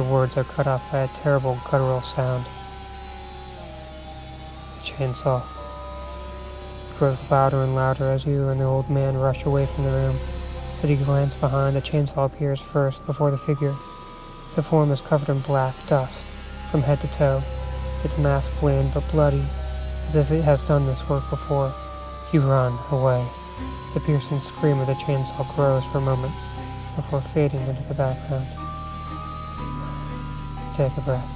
Your words are cut off by a terrible guttural sound. The chainsaw. It grows louder and louder as you and the old man rush away from the room. As you glance behind, the chainsaw appears first before the figure. The form is covered in black dust from head to toe, its mask bland but bloody, as if it has done this work before. You run away. The piercing scream of the chainsaw grows for a moment before fading into the background. Take a breath.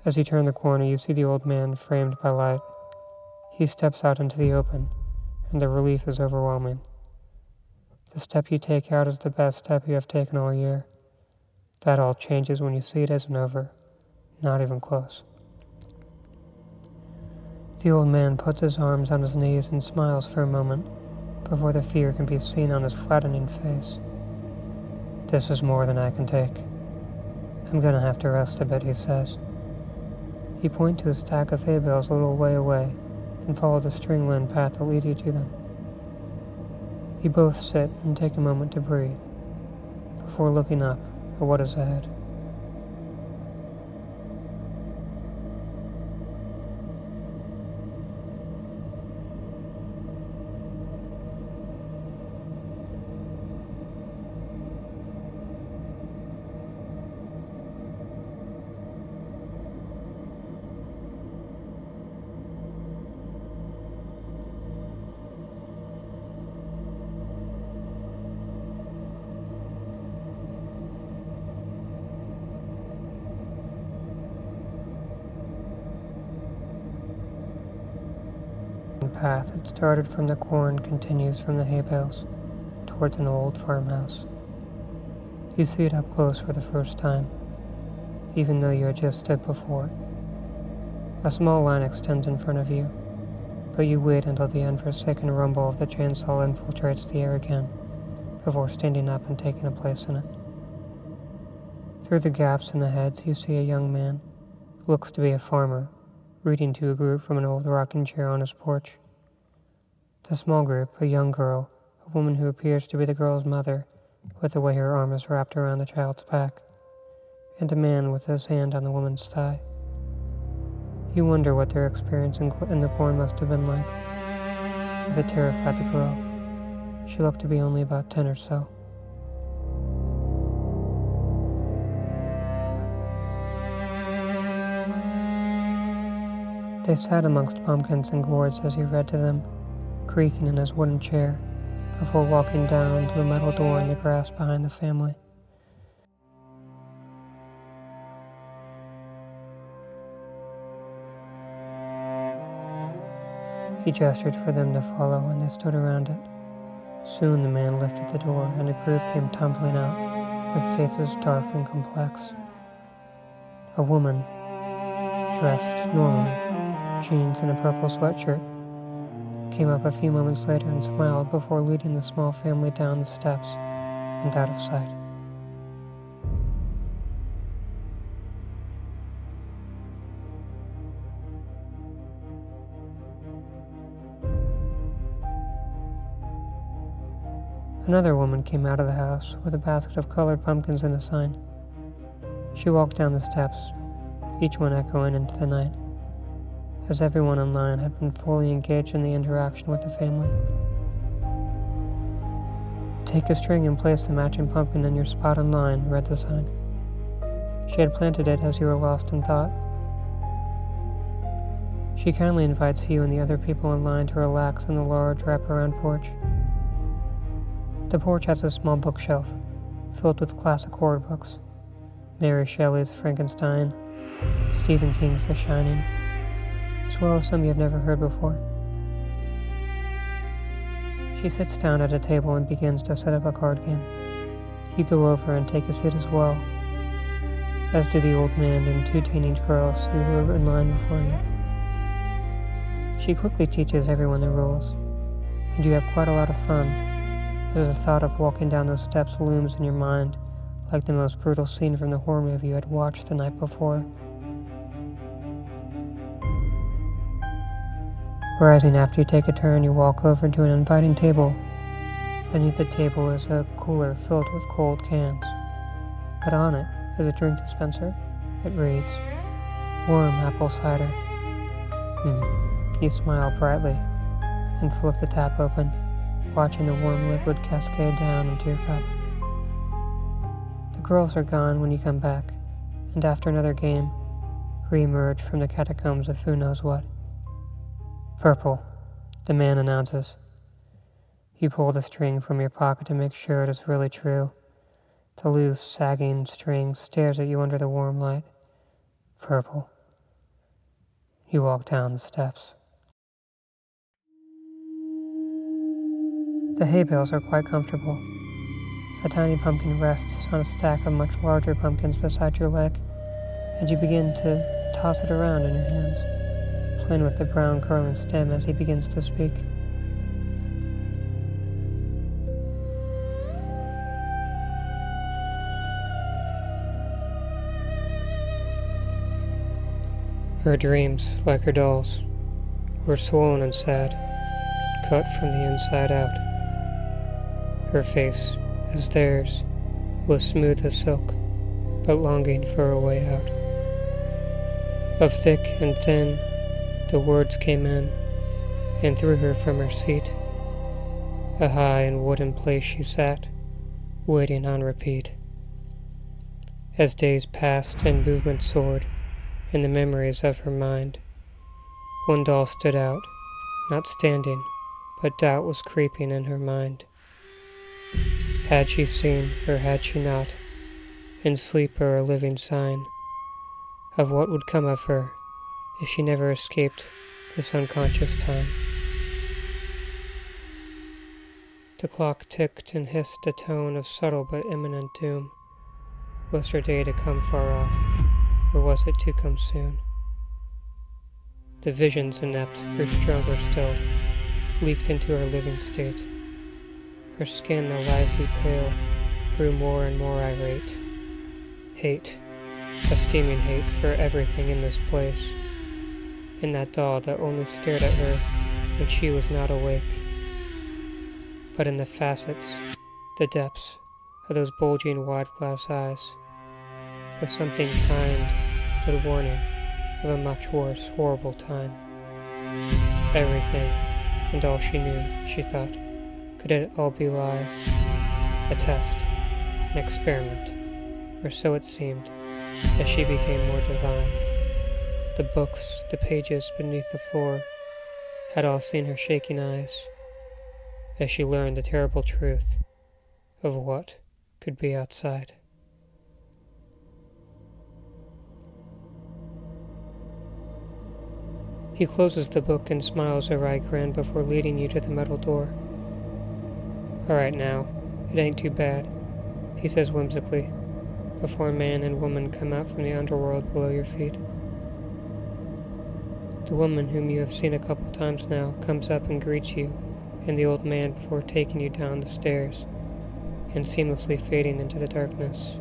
As you turn the corner, you see the old man framed by light. He steps out into the open, and the relief is overwhelming. The step you take out is the best step you have taken all year. That all changes when you see it isn't over, not even close. The old man puts his arms on his knees and smiles for a moment before the fear can be seen on his flattening face. This is more than I can take. I'm gonna have to rest a bit, he says. You point to a stack of hay bales a little way away and follow the string-lined path that leads you to them. You both sit and take a moment to breathe before looking up at what is ahead. The path that started from the corn continues from the hay bales towards an old farmhouse. You see it up close for the first time, even though you had just stood before it. A small line extends in front of you, but you wait until the unforsaken rumble of the chainsaw infiltrates the air again before standing up and taking a place in it. Through the gaps in the heads, you see a young man, who looks to be a farmer, reading to a group from an old rocking chair on his porch. The small group, a young girl, a woman who appears to be the girl's mother, with the way her arm is wrapped around the child's back, and a man with his hand on the woman's thigh. You wonder what their experience in the corn must have been like. If it terrified the girl. She looked to be only about 10 or so. They sat amongst pumpkins and gourds as he read to them, creaking in his wooden chair, before walking down to a metal door in the grass behind the family. He gestured for them to follow, and they stood around it. Soon the man lifted the door, and a group came tumbling out, with faces dark and complex. A woman, dressed normally, jeans and a purple sweatshirt, came up a few moments later and smiled before leading the small family down the steps and out of sight. Another woman came out of the house with a basket of colored pumpkins and a sign. She walked down the steps, each one echoing into the night, as everyone in line had been fully engaged in the interaction with the family. "Take a string and place the matching pumpkin in your spot in line," read the sign. She had planted it as you were lost in thought. She kindly invites you and the other people in line to relax in the large wraparound porch. The porch has a small bookshelf filled with classic horror books. Mary Shelley's Frankenstein, Stephen King's The Shining, as well as some you have never heard before. She sits down at a table and begins to set up a card game. You go over and take a seat as well, as do the old man and two teenage girls who were in line before you. She quickly teaches everyone the rules, and you have quite a lot of fun, as the thought of walking down those steps looms in your mind like the most brutal scene from the horror movie you had watched the night before. Rising after you take a turn, you walk over to an inviting table. Beneath the table is a cooler filled with cold cans, but on it is a drink dispenser. It reads, "Warm apple cider." You smile brightly and flick the tap open, watching the warm liquid cascade down into your cup. The girls are gone when you come back, and after another game, re-emerge from the catacombs of who knows what. "Purple," the man announces. You pull the string from your pocket to make sure it is really true. The loose, sagging string stares at you under the warm light. Purple. You walk down the steps. The hay bales are quite comfortable. A tiny pumpkin rests on a stack of much larger pumpkins beside your leg, and you begin to toss it around in your hands, playing with the brown curling stem as he begins to speak. Her dreams, like her dolls, were swollen and sad, cut from the inside out. Her face, as theirs, was smooth as silk, but longing for a way out. Of thick and thin, the words came in, and threw her from her seat. A high and wooden place she sat, waiting on repeat. As days passed and movement soared in the memories of her mind, one doll stood out, not standing, but doubt was creeping in her mind. Had she seen, or had she not, in sleep or a living sign, of what would come of her if she never escaped this unconscious time? The clock ticked and hissed a tone of subtle but imminent doom. Was her day to come far off, or was it to come soon? The visions inept grew stronger still, leaked into her living state. Her skin, a lively pale, grew more and more irate. Hate, a steaming hate for everything in this place, in that doll that only stared at her when she was not awake. But in the facets, the depths of those bulging wide glass eyes, was something kind but warning of a much worse, horrible time. Everything, and all she knew, she thought, could it all be lies? A test, an experiment, or so it seemed, as she became more divine. The books, the pages beneath the floor, had all seen her shaking eyes. as she learned the terrible truth of what could be outside. He closes the book and smiles a wry grin before leading you to the metal door. "Alright now, it ain't too bad," he says whimsically, before a man and woman come out from the underworld below your feet. The woman, whom you have seen a couple times now, comes up and greets you and the old man before taking you down the stairs and seamlessly fading into the darkness.